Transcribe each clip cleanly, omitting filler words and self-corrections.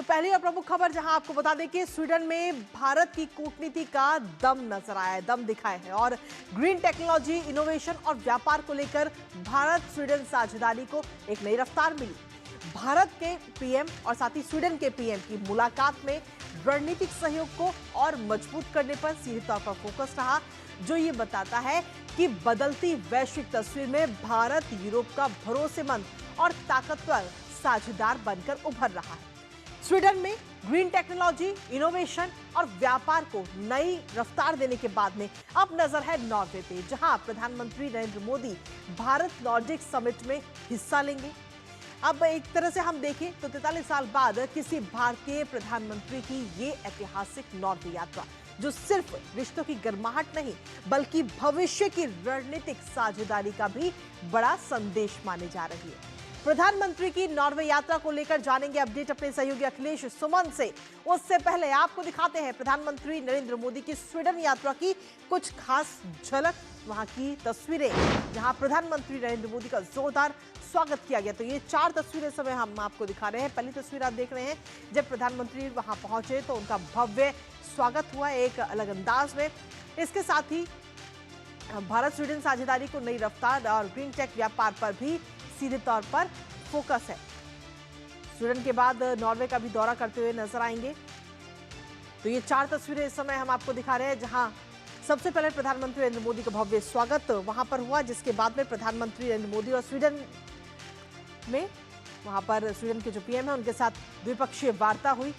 तो पहली और प्रमुख खबर जहां आपको बता दें कि स्वीडन में भारत की कूटनीति का दम नजर आया है, दम दिखाए है और ग्रीन टेक्नोलॉजी, इनोवेशन और व्यापार को लेकर भारत स्वीडन साझेदारी को एक नई रफ्तार मिली। भारत के पीएम और साथ ही स्वीडन के पीएम की मुलाकात में रणनीतिक सहयोग को और मजबूत करने पर सीधे तौर पर फोकस रहा, जो ये बताता है कि बदलती वैश्विक तस्वीर में भारत यूरोप का भरोसेमंद और ताकतवर साझेदार बनकर उभर रहा है। स्वीडन में ग्रीन टेक्नोलॉजी, इनोवेशन और व्यापार को नई रफ्तार देने के बाद में अब नजर है नॉर्वे पे, जहां प्रधानमंत्री नरेंद्र मोदी भारत नॉर्डिक समिट में हिस्सा लेंगे। अब एक तरह से हम देखें तो 43 साल बाद किसी भारतीय प्रधानमंत्री की ये ऐतिहासिक नॉर्वे यात्रा, जो सिर्फ रिश्तों की गर्माहट नहीं बल्कि भविष्य की रणनीतिक साझेदारी का भी बड़ा संदेश माने जा रही है। प्रधानमंत्री की नॉर्वे यात्रा को लेकर जानेंगे अपडेट अपने सहयोगी अखिलेश सुमन से। उससे पहले आपको दिखाते हैं प्रधानमंत्री नरेंद्र मोदी की स्वीडन यात्रा की कुछ खास झलक, वहां की तस्वीरें जहां प्रधानमंत्री नरेंद्र मोदी का जोरदार स्वागत किया गया। तो ये 4 तस्वीरें समय हम आपको दिखा रहे हैं। पहली तस्वीर आप देख रहे हैं जब प्रधानमंत्री वहां पहुंचे तो उनका भव्य स्वागत हुआ एक अलग अंदाज में। इसके साथ ही भारत स्वीडन साझेदारी को नई रफ्तार और ग्रीन टेक व्यापार पर भी सीधे तौर पर फोकस है। स्वीडन के बाद नॉर्वे का भी दौरा करते हुए नजर आएंगे। तो ये 4 तस्वीरें इस समय हम आपको दिखा रहे हैं, जहां सबसे पहले प्रधानमंत्री नरेंद्र मोदी का भव्य स्वागत वहां पर हुआ, जिसके बाद में प्रधानमंत्री नरेंद्र मोदी और स्वीडन में वहां पर स्वीडन के जो पीएम है उनके साथ द्विपक्षीय वार्ता हुई।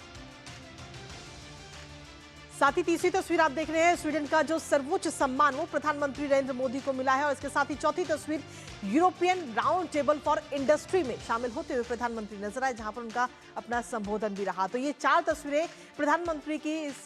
साथ ही तीसरी तस्वीर आप देख रहे हैं स्वीडन का जो सर्वोच्च सम्मान वो प्रधानमंत्री नरेंद्र मोदी को मिला है। और इसके साथ ही चौथी तस्वीर European round table for industry में शामिल होते हुए प्रधानमंत्री नजर आए, जहां पर उनका अपना संबोधन भी रहा। तो ये 4 तस्वीरें प्रधानमंत्री की इस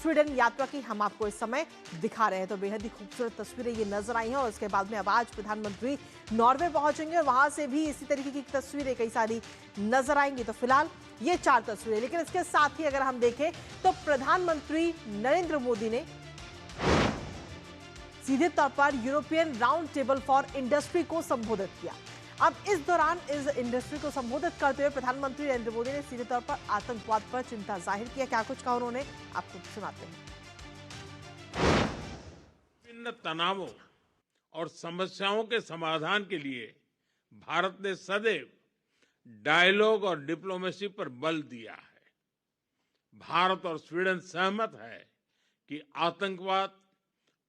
स्वीडन यात्रा की हम आपको इस समय दिखा रहे हैं। तो बेहद ही खूबसूरत तस्वीरें ये नजर आई हैं। और इसके बाद में अब आज प्रधानमंत्री नॉर्वे पहुंचेंगे और वहां से भी इसी तरीके की तस्वीरें कई सारी नजर आएंगी। तो फिलहाल ये 4 तस्वीरें, लेकिन इसके साथ ही अगर हम देखें तो प्रधानमंत्री नरेंद्र मोदी ने सीधे तौर पर European round table for industry को संबोधित किया। अब इस दौरान इस इंडस्ट्री को संबोधित करते हुए प्रधानमंत्री नरेंद्र मोदी ने सीधे तौर पर आतंकवाद पर चिंता जाहिर किया। क्या कुछ कहा उन्होंने, आपको सुनाते हैं। विभिन्न तनावों और समस्याओं के समाधान के लिए भारत ने सदैव डायलॉग और डिप्लोमेसी पर बल दिया है। भारत और स्वीडन सहमत है कि आतंकवाद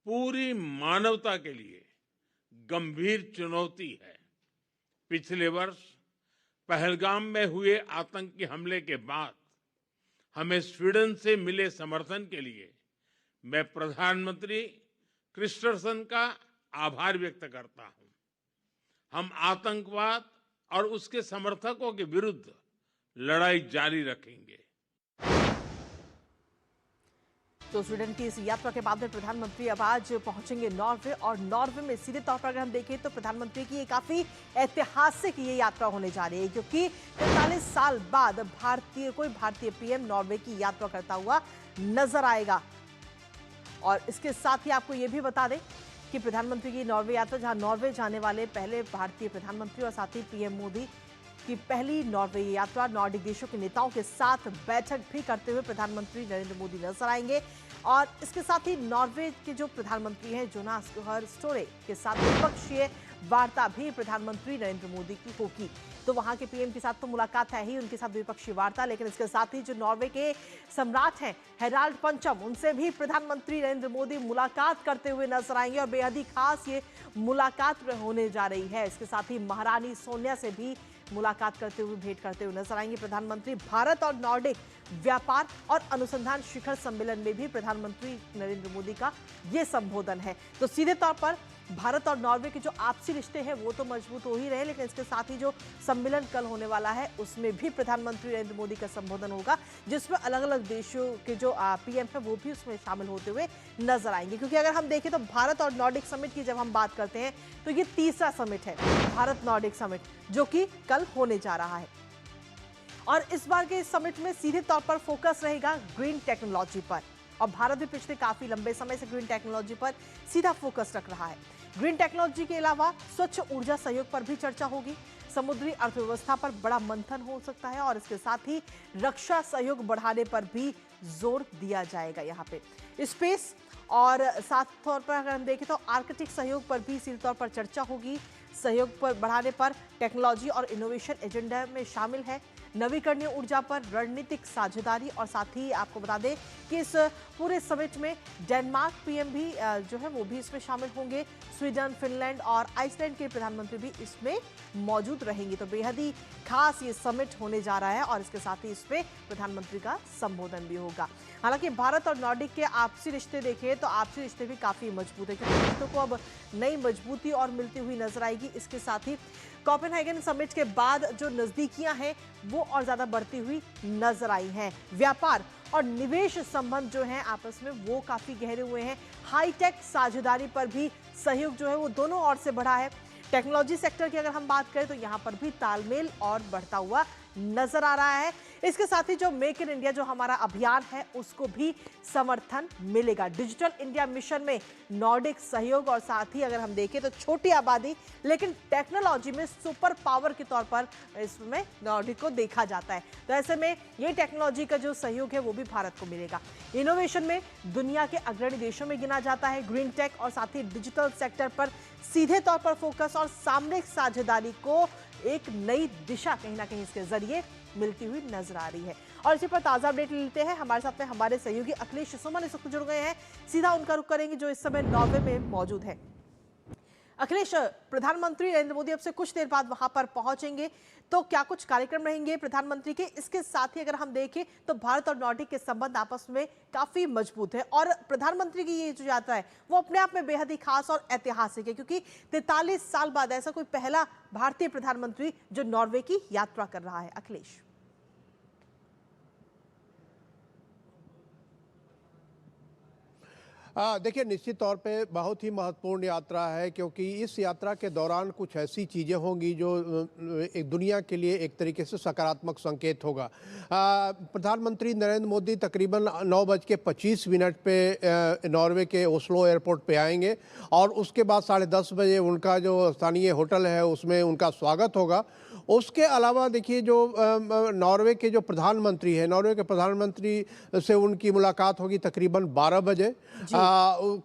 पूरी मानवता के लिए गंभीर चुनौती है। पिछले वर्ष पहलगाम में हुए आतंकी हमले के बाद हमें स्वीडन से मिले समर्थन के लिए मैं प्रधानमंत्री क्रिस्टरसन का आभार व्यक्त करता हूं। हम आतंकवाद और उसके समर्थकों के विरुद्ध लड़ाई जारी रखेंगे। तो स्वीडन की इस यात्रा के बाद में प्रधानमंत्री अब आज पहुंचेंगे नॉर्वे। और नॉर्वे में सीधे तौर पर अगर हम देखें तो प्रधानमंत्री की ये काफी ऐतिहासिक ये यात्रा होने जा रही है, क्योंकि 43 साल बाद कोई भारतीय पीएम नॉर्वे की यात्रा करता हुआ नजर आएगा। और इसके साथ ही आपको ये भी बता दें कि प्रधानमंत्री की नॉर्वे यात्रा, जहां नॉर्वे जाने वाले पहले भारतीय प्रधानमंत्री और साथ ही पीएम मोदी की पहली नॉर्वे यात्रा, नॉर्डिक देशों के नेताओं के साथ बैठक भी करते हुए प्रधानमंत्री नरेंद्र मोदी नजर आएंगे। और इसके साथ ही नॉर्वे के जो प्रधानमंत्री हैं जोनास गाहर स्टोरे के साथ द्विपक्षीय वार्ता भी प्रधानमंत्री नरेंद्र मोदी की होगी। तो वहां के पीएम के साथ तो मुलाकात है ही, उनके साथ द्विपक्षीय वार्ता, लेकिन इसके साथ ही जो नॉर्वे के सम्राट हैं हेराल्ड पंचम, उनसे भी प्रधानमंत्री नरेंद्र मोदी मुलाकात करते हुए नजर आएंगे। और बेहद ही खास ये मुलाकात होने जा रही है। इसके साथ ही महारानी सोनिया से भी मुलाकात करते हुए, भेंट करते हुए नजर आएंगे प्रधानमंत्री। भारत और नॉर्डिक व्यापार और अनुसंधान शिखर सम्मेलन में भी प्रधानमंत्री नरेंद्र मोदी का यह संबोधन है। तो सीधे तौर पर भारत और नॉर्वे के जो आपसी रिश्ते हैं वो तो मजबूत हो ही रहे, लेकिन इसके साथ ही जो सम्मेलन कल होने वाला है उसमें भी प्रधानमंत्री नरेंद्र मोदी का संबोधन होगा, जिसमें अलग अलग देशों के जो पीएम है वो भी उसमें शामिल होते हुए नजर आएंगे। क्योंकि अगर हम देखें तो भारत और नॉर्डिक समिट की जब हम बात करते हैं तो ये तीसरा समिट है, भारत नॉर्डिक समिट, जो कि कल होने जा रहा है। और इस बार के इस समिट में सीधे तौर पर फोकस रहेगा ग्रीन टेक्नोलॉजी पर। और भारत भी पिछले काफी लंबे समय से ग्रीन टेक्नोलॉजी पर सीधा फोकस रख रहा है। ग्रीन टेक्नोलॉजी के अलावा स्वच्छ ऊर्जा सहयोग पर भी चर्चा होगी। समुद्री अर्थव्यवस्था पर बड़ा मंथन हो सकता है और इसके साथ ही रक्षा सहयोग बढ़ाने पर भी जोर दिया जाएगा। यहाँ पे स्पेस और साथ तौर पर अगर हम देखें तो आर्कटिक सहयोग पर भी सीधे तौर पर चर्चा होगी। सहयोग पर बढ़ाने पर टेक्नोलॉजी और इनोवेशन एजेंडा में शामिल है। नवीकरणीय ऊर्जा पर रणनीतिक साझेदारी और साथ ही आपको बता दें कि इस पूरे समिट में डेनमार्क पीएम भी जो है वो भी इसमें शामिल होंगे। स्वीडन, फिनलैंड और आइसलैंड के प्रधानमंत्री भी इसमें मौजूद रहेंगे। तो बेहद ही खास ये समिट होने जा रहा है और इसके साथ ही इसमें प्रधानमंत्री का संबोधन भी होगा। हालांकि भारत और नॉर्डिक के आपसी रिश्ते देखें तो आपसी रिश्ते भी काफी मजबूत है, क्योंकि रिश्तों को अब नई मजबूती और मिलती हुई नजर आएगी। इसके साथ ही कोपेनहेगन समिट के बाद जो नजदीकियां हैं वो और ज्यादा बढ़ती हुई नजर आई हैं। व्यापार और निवेश संबंध जो हैं आपस में वो काफी गहरे हुए हैं। हाईटेक साझेदारी पर भी सहयोग जो है वो दोनों ओर से बढ़ा है। टेक्नोलॉजी सेक्टर की अगर हम बात करें तो यहां पर भी तालमेल और बढ़ता हुआ नजर आ रहा है। इसके साथ ही जो मेक इन इंडिया जो हमारा अभियान है उसको भी समर्थन मिलेगा। डिजिटल इंडिया मिशन में नॉर्डिक सहयोग और साथ ही अगर हम देखें तो छोटी आबादी लेकिन टेक्नोलॉजी में सुपर पावर के तौर पर इसमें नॉर्डिक को देखा जाता है। तो ऐसे में ये टेक्नोलॉजी का जो सहयोग है वो भी भारत को मिलेगा। इनोवेशन में दुनिया के अग्रणी देशों में गिना जाता है। ग्रीन टेक और साथ ही डिजिटल सेक्टर पर सीधे तौर पर फोकस और सामरिक साझेदारी को एक नई दिशा कहीं ना कहीं इसके जरिए मिलती हुई नजर आ रही है। और इसी पर ताजा अपडेट लेते हैं। हमारे साथ में हमारे सहयोगी अखिलेश सुमन इस वक्त जुड़ गए हैं। सीधा उनका रुख करेंगे जो इस समय नॉर्वे में मौजूद है। अखिलेश, प्रधानमंत्री नरेंद्र मोदी अब से कुछ देर बाद वहां पर पहुंचेंगे, तो क्या कुछ कार्यक्रम रहेंगे प्रधानमंत्री के? इसके साथ ही अगर हम देखें तो भारत और नॉर्डिक के संबंध आपस में काफी मजबूत है और प्रधानमंत्री की ये जो यात्रा है वो अपने आप में बेहद ही खास और ऐतिहासिक है, क्योंकि 43 साल बाद ऐसा कोई पहला भारतीय प्रधानमंत्री जो नॉर्वे की यात्रा कर रहा है। अखिलेश, देखिए, निश्चित तौर पे बहुत ही महत्वपूर्ण यात्रा है, क्योंकि इस यात्रा के दौरान कुछ ऐसी चीज़ें होंगी जो एक दुनिया के लिए एक तरीके से सकारात्मक संकेत होगा। प्रधानमंत्री नरेंद्र मोदी तकरीबन 9:25 पे नॉर्वे के ओस्लो एयरपोर्ट पे आएंगे और उसके बाद 10:30 बजे उनका जो स्थानीय होटल है उसमें उनका स्वागत होगा। उसके अलावा देखिए, जो नॉर्वे के जो प्रधानमंत्री हैं, नॉर्वे के प्रधानमंत्री से उनकी मुलाकात होगी तकरीबन 12 बजे।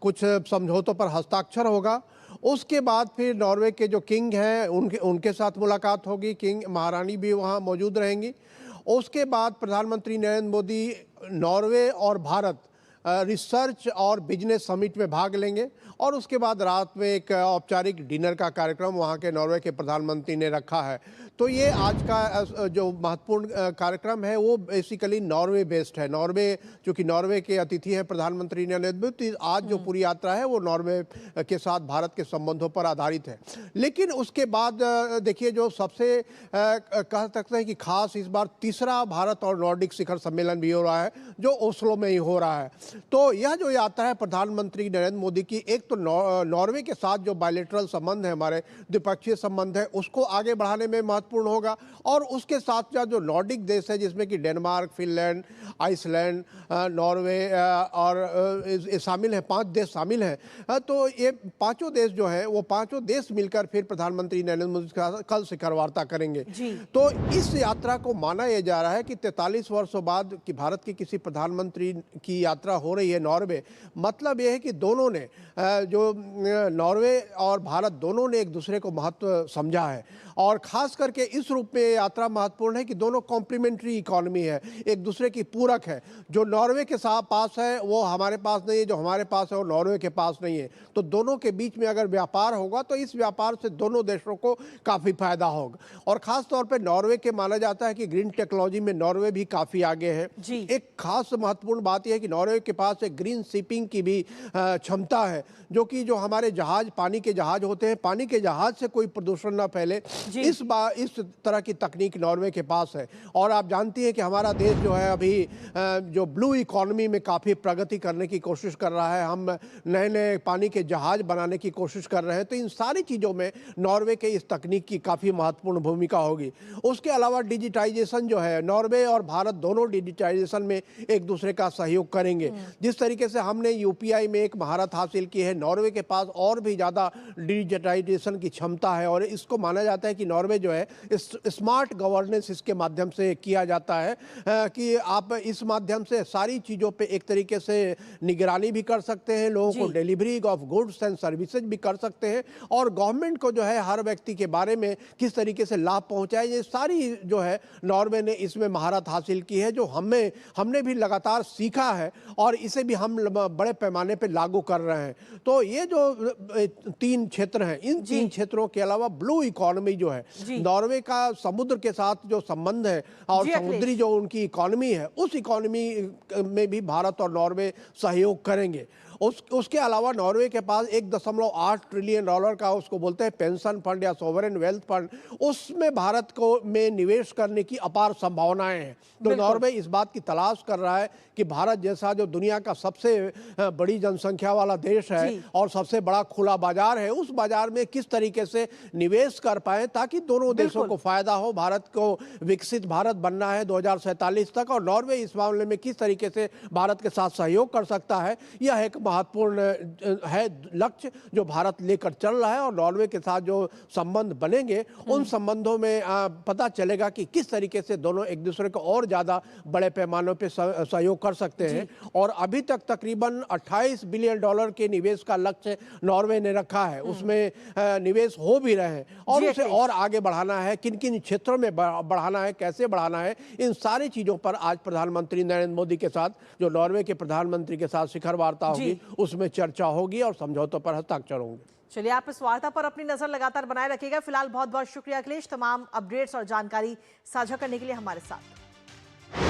कुछ समझौतों पर हस्ताक्षर होगा। उसके बाद फिर नॉर्वे के जो किंग हैं उनके साथ मुलाकात होगी। किंग महारानी भी वहाँ मौजूद रहेंगी। उसके बाद प्रधानमंत्री नरेंद्र मोदी नॉर्वे और भारत रिसर्च और बिजनेस समिट में भाग लेंगे और उसके बाद रात में एक औपचारिक डिनर का कार्यक्रम वहाँ के नॉर्वे के प्रधानमंत्री ने रखा है। तो ये आज का जो महत्वपूर्ण कार्यक्रम है वो बेसिकली नॉर्वे बेस्ड है। नॉर्वे, चूँकि नॉर्वे के अतिथि हैं प्रधानमंत्री नरेंद्र मोदी, आज जो पूरी यात्रा है वो नॉर्वे के साथ भारत के संबंधों पर आधारित है। लेकिन उसके बाद देखिए, जो सबसे कह सकते हैं कि खास इस बार तीसरा भारत और नॉर्डिक शिखर सम्मेलन भी हो रहा है जो ओस्लो में ही हो रहा है। तो यह जो यात्रा है प्रधानमंत्री नरेंद्र मोदी की, एक तो नॉर्वे के साथ जो बायलैटरल संबंध है, हमारे द्विपक्षीय संबंध है, उसको आगे बढ़ाने में महत्वपूर्ण होगा। और उसके साथ साथ जो नॉर्डिक देश है जिसमें कि डेनमार्क, फिनलैंड, आइसलैंड, नॉर्वे और शामिल हैं, 5 देश शामिल हैं। तो ये पांचों देश जो है वो पांचों देश मिलकर फिर प्रधानमंत्री नरेंद्र मोदी के साथ कल शिखर वार्ता करेंगे। तो इस यात्रा को माना यह जा रहा है कि 43 वर्षों बाद कि भारत के किसी प्रधानमंत्री की यात्रा हो रही है नॉर्वे। मतलब यह है कि दोनों ने जो नॉर्वे और भारत दोनों ने एक दूसरे को महत्व समझा है और खास करके इस रूप में यात्रा महत्वपूर्ण है कि दोनों कॉम्प्लीमेंट्री इकोनॉमी है, एक दूसरे की पूरक है। जो नॉर्वे के साथ पास है वो हमारे पास नहीं है, जो हमारे पास है वो नॉर्वे के पास नहीं है। तो दोनों के बीच में अगर व्यापार होगा तो इस व्यापार से दोनों देशों को काफ़ी फायदा होगा। और ख़ास तौर पर नॉर्वे के माना जाता है कि ग्रीन टेक्नोलॉजी में नॉर्वे भी काफ़ी आगे है। एक खास महत्वपूर्ण बात यह है कि नॉर्वे के पास एक ग्रीन शिपिंग की भी क्षमता है, जो कि जो हमारे जहाज, पानी के जहाज होते हैं, पानी के जहाज से कोई प्रदूषण ना फैले, इस तरह की तकनीक नॉर्वे के पास है। और आप जानती हैं कि हमारा देश जो है अभी जो ब्लू इकोनॉमी में काफ़ी प्रगति करने की कोशिश कर रहा है। हम नए नए पानी के जहाज बनाने की कोशिश कर रहे हैं। तो इन सारी चीज़ों में नॉर्वे के इस तकनीक की काफ़ी महत्वपूर्ण भूमिका होगी। उसके अलावा डिजिटाइजेशन जो है, नॉर्वे और भारत दोनों डिजिटाइजेशन में एक दूसरे का सहयोग करेंगे। जिस तरीके से हमने यूपीआई में एक महारत हासिल की है, नॉर्वे के पास और भी ज़्यादा डिजिटाइजेशन की क्षमता है और इसको माना जाता है कि नॉर्वे जो है स्मार्ट गवर्नेंस इसके माध्यम से किया जाता है कि आप इस माध्यम से सारी चीज़ों पे एक तरीके से निगरानी भी कर सकते हैं, लोगों को delivery of goods and services भी कर सकते हैं और गवर्नमेंट को जो है हर व्यक्ति के बारे में किस तरीके से लाभ पहुंचाए, ये सारी जो है नॉर्वे ने इसमें महारत हासिल की है, जो हमने भी लगातार सीखा है और इसे भी हम बड़े पैमाने पे लागू कर रहे हैं। तो ये जो 3 क्षेत्र हैं, इन 3 क्षेत्रों के अलावा ब्लू इकोनॉमी जो है, नॉर्वे का समुद्र के साथ जो संबंध है और समुद्री जो उनकी इकोनॉमी है, उस इकोनॉमी में भी भारत और नॉर्वे सहयोग करेंगे। उसके अलावा नॉर्वे के पास $1.8 ट्रिलियन का उसको बोलते हैं पेंशन फंड या सोवरेन वेल्थ फंड, उसमें भारत को में निवेश करने की अपार संभावनाएं हैं। तो नॉर्वे इस बात की तलाश कर रहा है कि भारत जैसा जो दुनिया का सबसे बड़ी जनसंख्या वाला देश है और सबसे बड़ा खुला बाजार है, उस बाजार में किस तरीके से निवेश कर पाए ताकि दोनों देशों को फायदा हो। भारत को विकसित भारत बनना है 2047 तक और नॉर्वे इस मामले में किस तरीके से भारत के साथ सहयोग कर सकता है, यह एक महत्वपूर्ण है लक्ष्य जो भारत लेकर चल रहा है। और नॉर्वे के साथ जो संबंध बनेंगे उन संबंधों में पता चलेगा कि किस तरीके से दोनों एक दूसरे को और ज्यादा बड़े पैमानों पे सहयोग कर सकते हैं। और अभी तक तकरीबन $28 बिलियन के निवेश का लक्ष्य नॉर्वे ने रखा है, उसमें निवेश हो भी रहे हैं और उसे और आगे बढ़ाना है, किन किन क्षेत्रों में बढ़ाना है, कैसे बढ़ाना है, इन सारी चीजों पर आज प्रधानमंत्री नरेंद्र मोदी के साथ जो नॉर्वे के प्रधानमंत्री के साथ शिखर वार्ता होगी उसमें चर्चा होगी और समझौतों पर हस्ताक्षर होंगे। चलिए, आप इस वार्ता पर अपनी नजर लगातार बनाए रखिएगा। फिलहाल बहुत बहुत शुक्रिया अखिलेश, तमाम अपडेट्स और जानकारी साझा करने के लिए हमारे साथ।